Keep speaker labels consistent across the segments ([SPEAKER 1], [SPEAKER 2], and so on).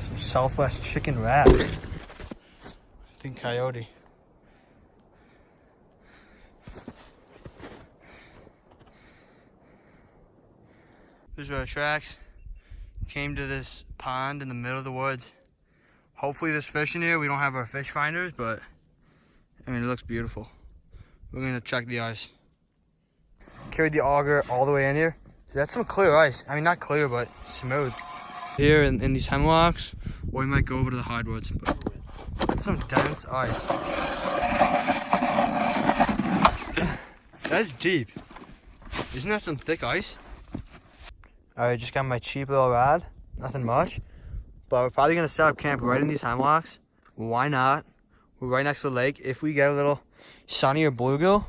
[SPEAKER 1] got some Southwest chicken wrap. I think coyote. These are our tracks. Came to this pond in the middle of the woods. Hopefully there's fish in here. We don't have our fish finders, but I mean, it looks beautiful. We're gonna check the ice. Carried the auger all the way in here. So that's some clear ice. I mean, not clear, but smooth. Here in these hemlocks, or we might go over to the hardwoods, but that's some dense ice. That's deep. Isn't that some thick ice? Alright, just got my cheap little rod. Nothing much. But we're probably going to set up camp right in these hemlocks. Why not? We're right next to the lake. If we get a little sunny or bluegill,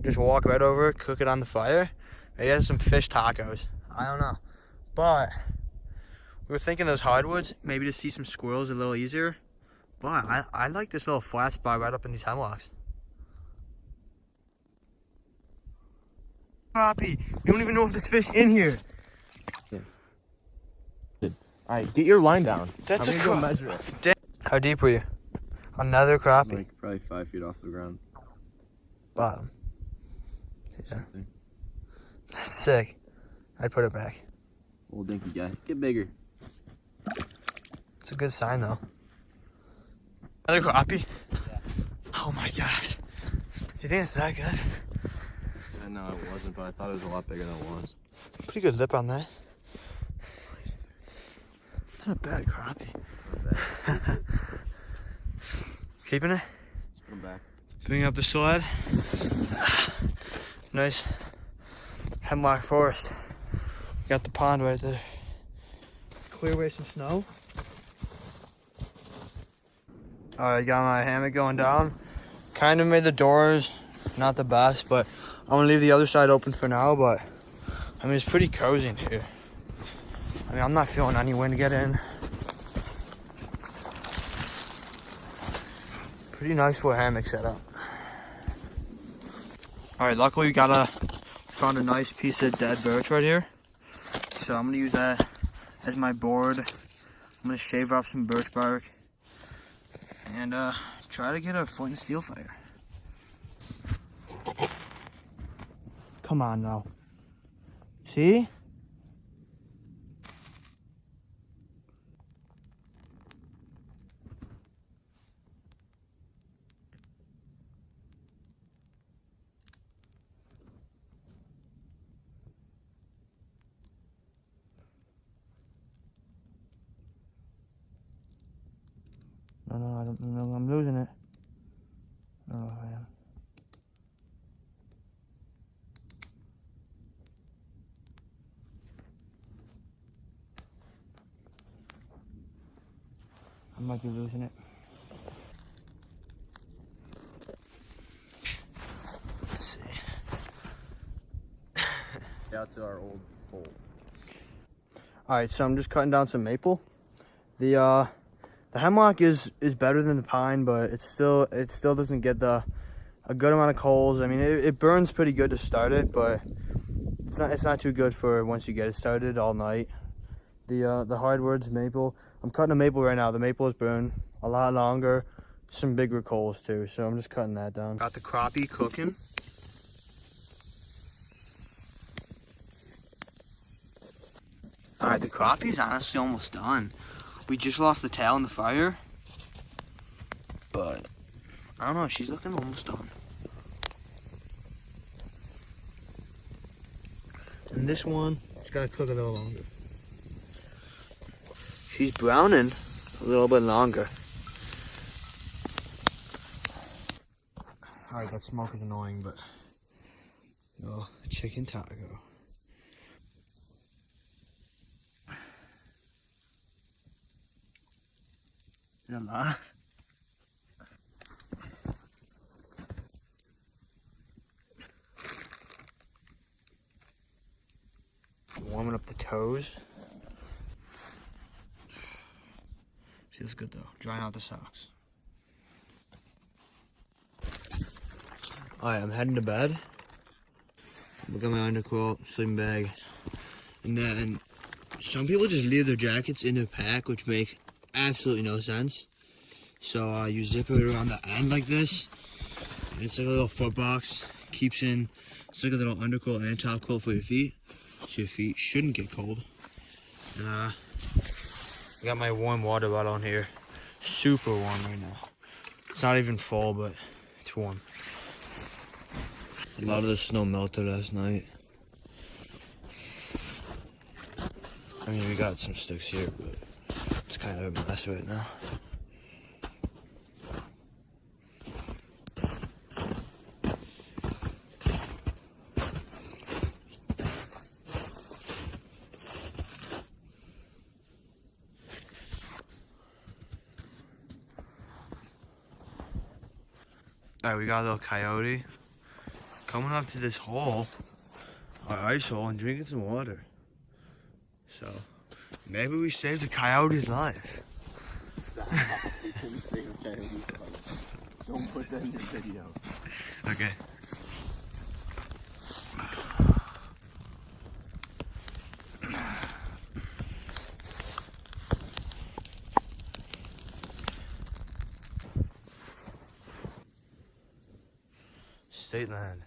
[SPEAKER 1] just walk right over, cook it on the fire. Maybe have some fish tacos. I don't know. But we were thinking those hardwoods, maybe to see some squirrels a little easier. But I like this little flat spot right up in these hemlocks. Crappie, you don't even know if there's fish in here.
[SPEAKER 2] Alright, get your line down.
[SPEAKER 1] That's
[SPEAKER 2] I'm
[SPEAKER 1] a
[SPEAKER 2] gonna go measure it.
[SPEAKER 1] How deep were you? Another crappie.
[SPEAKER 2] Like probably 5 feet off the ground.
[SPEAKER 1] Bottom. Yeah. That's sick. I'd put it back.
[SPEAKER 2] Old dinky guy. Get bigger.
[SPEAKER 1] It's a good sign though. Another crappie?
[SPEAKER 2] Yeah.
[SPEAKER 1] Oh my god. You think it's that good?
[SPEAKER 2] Yeah, no, it wasn't, but I thought it was a lot bigger than it was.
[SPEAKER 1] Pretty good lip on that. It's not a bad crappie.
[SPEAKER 2] Not bad.
[SPEAKER 1] Keeping it?
[SPEAKER 2] Let's put him back.
[SPEAKER 1] Bringing up the sled. Nice hemlock forest. Got the pond right there. Clear away some snow. Alright, got my hammock going down. Kind of made the doors not the best, but I'm gonna leave the other side open for now, but I mean, it's pretty cozy in here. I mean, I'm not feeling any wind to get in. Pretty nice for a hammock setup. Alright, luckily we found a nice piece of dead birch right here. So I'm gonna use that as my board. I'm gonna shave up some birch bark and try to get a flint and steel fire. Come on now. See? No, I don't know. I'm losing it. I don't know if I am. I might be losing it. Let's see.
[SPEAKER 2] Out to our old hole.
[SPEAKER 1] Alright, so I'm just cutting down some maple. The hemlock is better than the pine, but it still doesn't get a good amount of coals. I mean, it burns pretty good to start it, but it's not too good for once you get it started all night. The hardwoods, maple. I'm cutting a maple right now. The maple is burned a lot longer. Some bigger coals too, so I'm just cutting that down. Got the crappie cooking. Alright, the crappie's honestly almost done. We just lost the tail in the fire, but I don't know, she's looking almost done. And this one, it's gotta cook a little longer. She's browning a little bit longer. Alright, that smoke is annoying, but oh, the chicken taco. Yalla. Warming up the toes. Feels good though. Drying out the socks. Alright, I'm heading to bed. Look at my underquilt, sleeping bag. And then some people just leave their jackets in their pack, which makes absolutely no sense. So you zip it around the end like this. And it's like a little foot box. Keeps in, it's like a little undercoat and top coat for your feet. So your feet shouldn't get cold. And I got my warm water bottle in here. Super warm right now. It's not even full, but it's warm. A lot of the snow melted last night. I mean, we got some sticks here, but it's kind of a mess right now. Alright, we got a little coyote coming up to this hole, our ice hole, and drinking some water. So, maybe we saved the coyote's life.
[SPEAKER 2] Stop. You didn't say coyote's life. Don't put that in your video.
[SPEAKER 1] Okay. State land.